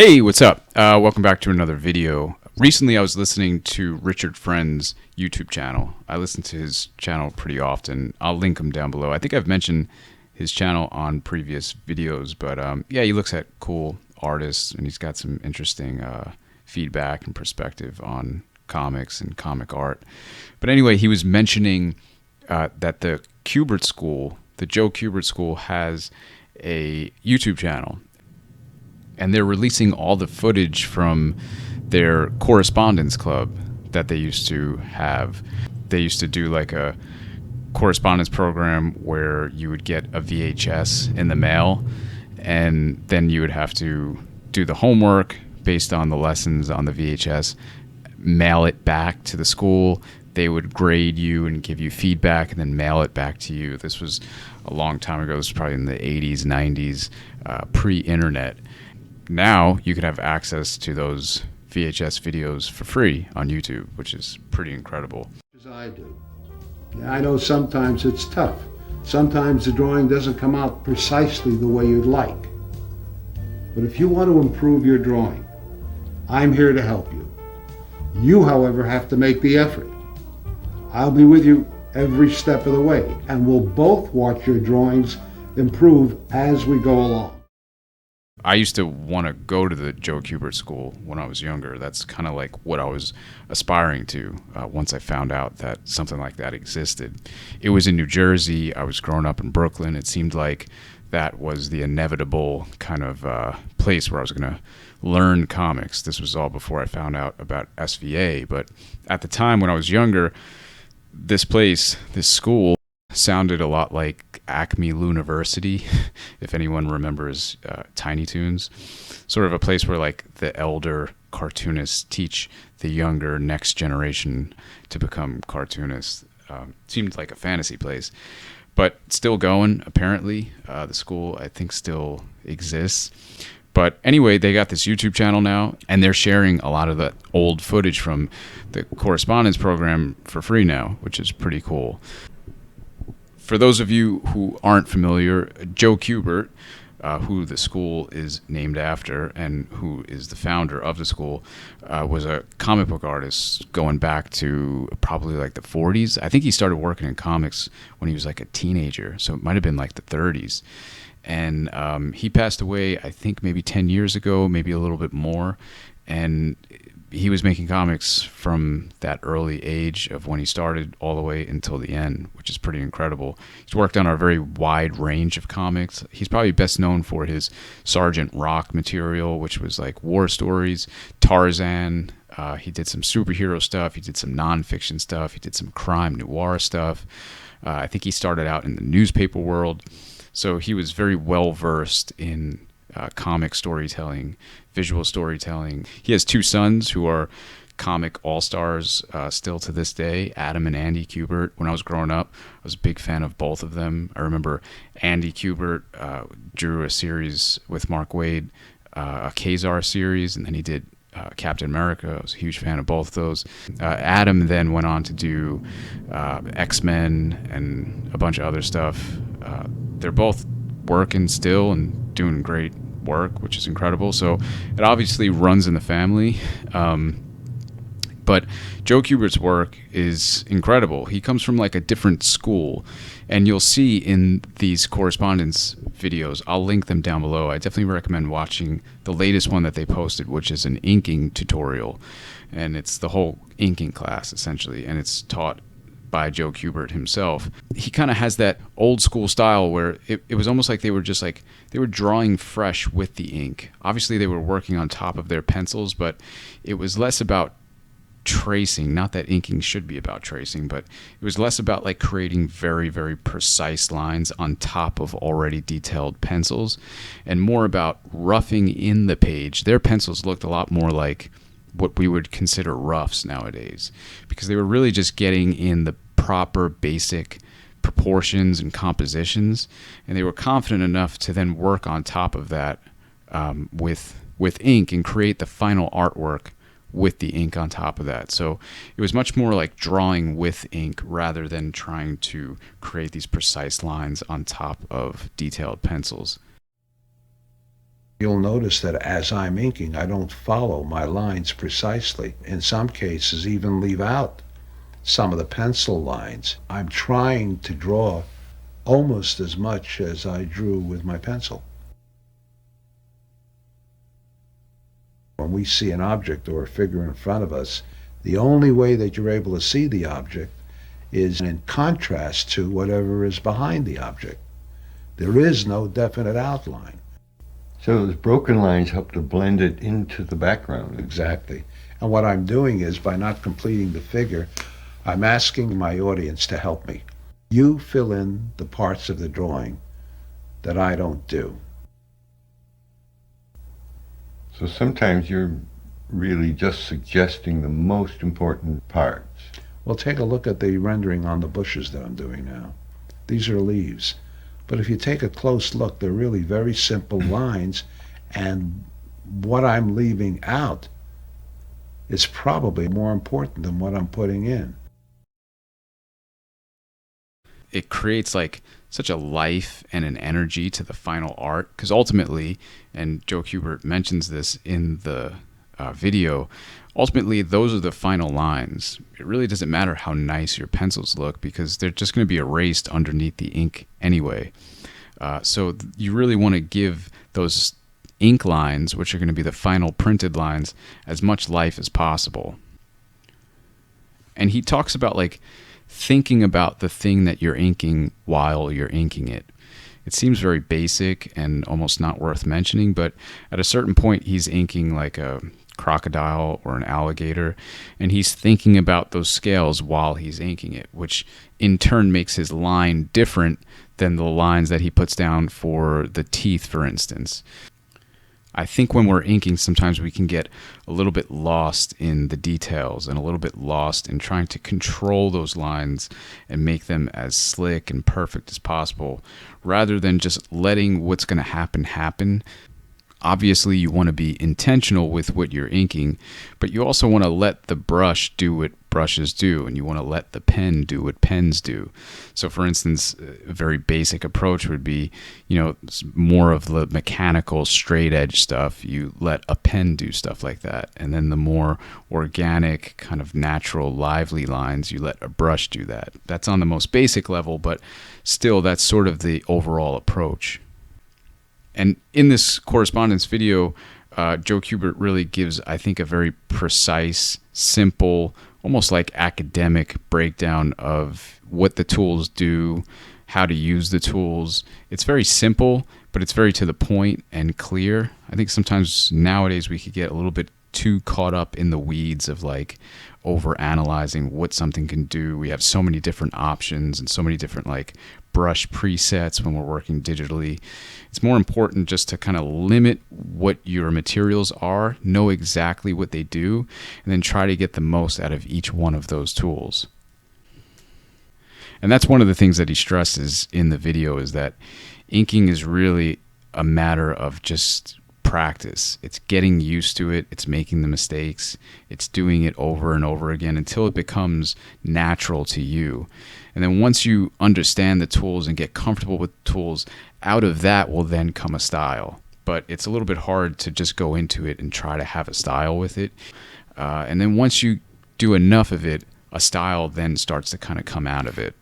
Hey, what's up? Welcome back to another video. Recently, I was listening to Richard Friend's YouTube channel. I listen to his channel pretty often. I'll link him down below. I think I've mentioned his channel on previous videos, but yeah, he looks at cool artists, and he's got some interesting feedback and perspective on comics and comic art. But anyway, he was mentioning that the Kubert School, the Joe Kubert School, has a YouTube channel. And they're releasing all the footage from their correspondence club that they used to have. They used to do like a correspondence program where you would get a VHS in the mail, and then you would have to do the homework based on the lessons on the VHS, mail it back to the school. They would grade you and give you feedback and then mail it back to you. This was a long time ago. This was probably in the 80s, 90s, pre-internet. Now you could have access to those VHS videos for free on YouTube, which is pretty incredible. As I do. Yeah, I know sometimes it's tough. Sometimes the drawing doesn't come out precisely the way you'd like. But if you want to improve your drawing, I'm here to help you. You, however, have to make the effort. I'll be with you every step of the way, and we'll both watch your drawings improve as we go along. I used to want to go to the Joe Kubert School when I was younger. That's kind of like what I was aspiring to once I found out that something like that existed. It was in New Jersey. I was growing up in Brooklyn. It seemed like that was the inevitable kind of place where I was going to learn comics. This was all before I found out about SVA. But at the time when I was younger, this place, this school, sounded a lot like Acme Luniversity, if anyone remembers Tiny Toons. Sort of a place where like the elder cartoonists teach the younger next generation to become cartoonists. Seemed like a fantasy place, but still going, apparently. The school, I think, still exists. But anyway, they got this YouTube channel now, and they're sharing a lot of the old footage from the correspondence program for free now, which is pretty cool. For those of you who aren't familiar, Joe Kubert, who the school is named after and who is the founder of the school, was a comic book artist going back to probably like the 40s. I think he started working in comics when he was like a teenager, so it might have been like the 30s. And he passed away, I think, maybe 10 years ago, maybe a little bit more. And he was making comics from that early age of when he started all the way until the end, which is pretty incredible. He's worked on a very wide range of comics. He's probably best known for his Sergeant Rock material, which was like war stories, Tarzan. He did some superhero stuff. He did some nonfiction stuff. He did some crime noir stuff. I think he started out in the newspaper world. So he was very well versed in comic storytelling, visual storytelling. He has two sons who are comic all-stars still to this day, Adam and Andy Kubert. When I was growing up, I was a big fan of both of them. I remember Andy Kubert drew a series with Mark Waid, a Kazar series, and then he did Captain America. I was a huge fan of both of those. Adam then went on to do X-Men and a bunch of other stuff. They're both working still and doing great work, which is incredible. So it obviously runs in the family. But Joe Kubert's work is incredible. He comes from like a different school, and you'll see in these correspondence videos, I'll link them down below. I definitely recommend watching the latest one that they posted, which is an inking tutorial. And it's the whole inking class, essentially, and it's taught by Joe Kubert himself. He kind of has that old school style where it was almost like they were drawing fresh with the ink. Obviously they were working on top of their pencils, but it was less about tracing. Not that inking should be about tracing, but it was less about like creating very, very precise lines on top of already detailed pencils, and more about roughing in the page. Their pencils looked a lot more like what we would consider roughs nowadays, because they were really just getting in the proper basic proportions and compositions, and they were confident enough to then work on top of that with ink and create the final artwork with the ink on top of that. So it was much more like drawing with ink rather than trying to create these precise lines on top of detailed pencils. You'll notice that as I'm inking, I don't follow my lines precisely. In some cases, even leave out some of the pencil lines. I'm trying to draw almost as much as I drew with my pencil. When we see an object or a figure in front of us, the only way that you're able to see the object is in contrast to whatever is behind the object. There is no definite outline. So those broken lines help to blend it into the background. Exactly. And what I'm doing is, by not completing the figure, I'm asking my audience to help me. You fill in the parts of the drawing that I don't do. So sometimes you're really just suggesting the most important parts. Well, take a look at the rendering on the bushes that I'm doing now. These are leaves. But if you take a close look, they're really very simple lines, and what I'm leaving out is probably more important than what I'm putting in. It creates like such a life and an energy to the final art, because ultimately, and Joe Kubert mentions this in the video, ultimately those are the final lines. It really doesn't matter how nice your pencils look, because they're just going to be erased underneath the ink anyway. So you really want to give those ink lines, which are going to be the final printed lines, as much life as possible. And he talks about like thinking about the thing that you're inking while you're inking it. It seems very basic and almost not worth mentioning, but at a certain point he's inking like a crocodile or an alligator, and he's thinking about those scales while he's inking it, which in turn makes his line different than the lines that he puts down for the teeth, for instance. I think when we're inking, sometimes we can get a little bit lost in the details and a little bit lost in trying to control those lines and make them as slick and perfect as possible, rather than just letting what's going to happen. Obviously, you want to be intentional with what you're inking, but you also want to let the brush do what brushes do, and you want to let the pen do what pens do. So, for instance, a very basic approach would be, more of the mechanical, straight edge stuff. You let a pen do stuff like that. And then the more organic, kind of natural, lively lines, you let a brush do that. That's on the most basic level, but still, that's sort of the overall approach. And in this correspondence video, Joe Kubert really gives, I think, a very precise, simple, almost like academic breakdown of what the tools do, how to use the tools. It's very simple, but it's very to the point and clear. I think sometimes nowadays we could get a little bit too caught up in the weeds of like over analyzing what something can do. We have so many different options and so many different like brush presets when we're working digitally. It's more important just to kind of limit what your materials are, know exactly what they do, and then try to get the most out of each one of those tools. And that's one of the things that he stresses in the video, is that inking is really a matter of just practice. It's getting used to it. It's making the mistakes. It's doing it over and over again until it becomes natural to you. And then once you understand the tools and get comfortable with the tools, out of that will then come a style. But it's a little bit hard to just go into it and try to have a style with it. And then once you do enough of it, a style then starts to kind of come out of it.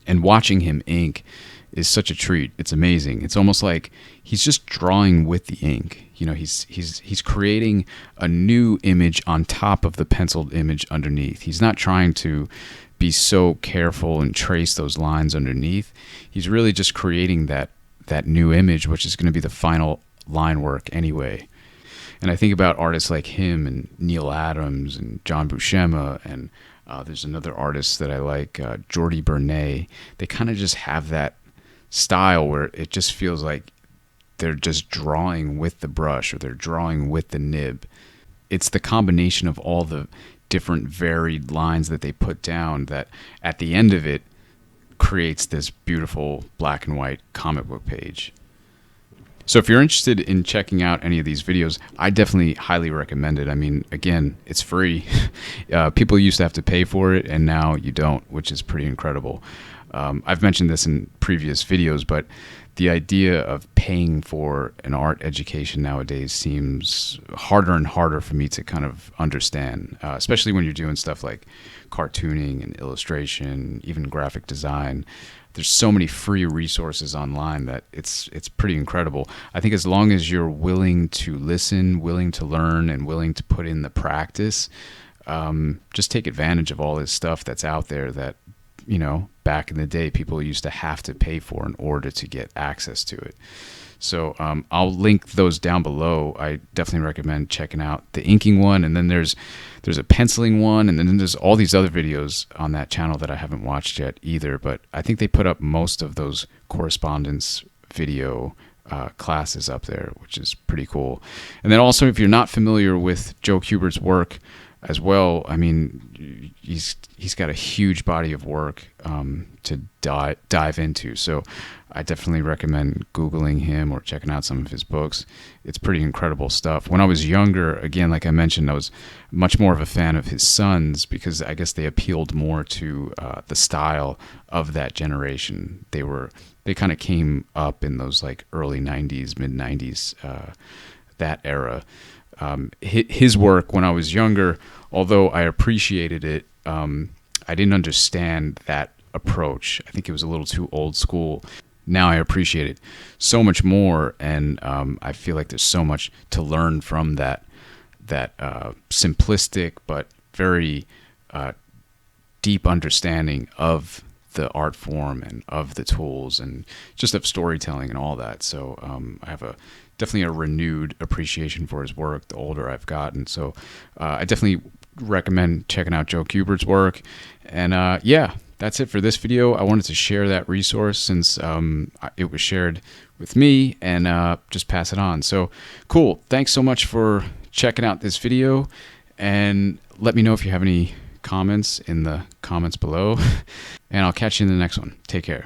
And watching him ink is such a treat. It's amazing. It's almost like he's just drawing with the ink. He's creating a new image on top of the penciled image underneath. He's not trying to be so careful and trace those lines underneath. He's really just creating that new image, which is going to be the final line work anyway. And I think about artists like him and Neil Adams and John Buscema, and there's another artist that I like, Jordi Bernay. They kind of just have that style where it just feels like they're just drawing with the brush, or they're drawing with the nib. It's the combination of all the different varied lines that they put down that at the end of it creates this beautiful black and white comic book page. So if you're interested in checking out any of these videos, I definitely highly recommend it. I mean, again, it's free. People used to have to pay for it, and now you don't, which is pretty incredible. I've mentioned this in previous videos, but the idea of paying for an art education nowadays seems harder and harder for me to kind of understand, especially when you're doing stuff like cartooning and illustration, even graphic design. There's so many free resources online that it's pretty incredible. I think as long as you're willing to listen, willing to learn, and willing to put in the practice, just take advantage of all this stuff that's out there that, you know, back in the day, people used to have to pay for in order to get access to it. So I'll link those down below. I definitely recommend checking out the inking one, and then there's a penciling one, and then there's all these other videos on that channel that I haven't watched yet either. But I think they put up most of those correspondence video classes up there, which is pretty cool. And then also, if you're not familiar with Joe Kubert's work as well, I mean, he's got a huge body of work to dive into. So I definitely recommend Googling him or checking out some of his books. It's pretty incredible stuff. When I was younger, again, like I mentioned, I was much more of a fan of his sons because I guess they appealed more to the style of that generation. They kind of came up in those like early 90s, mid 90s, that era. His work when I was younger, although I appreciated it, I didn't understand that approach. I think it was a little too old school. Now I appreciate it so much more, and I feel like there's so much to learn from that simplistic but very deep understanding of the art form and of the tools and just of storytelling and all that. So I have definitely a renewed appreciation for his work the older I've gotten. So I definitely recommend checking out Joe Kubert's work. And yeah, that's it for this video. I wanted to share that resource since it was shared with me, and just pass it on. So cool. Thanks so much for checking out this video, and let me know if you have any comments in the comments below, and I'll catch you in the next one. Take care.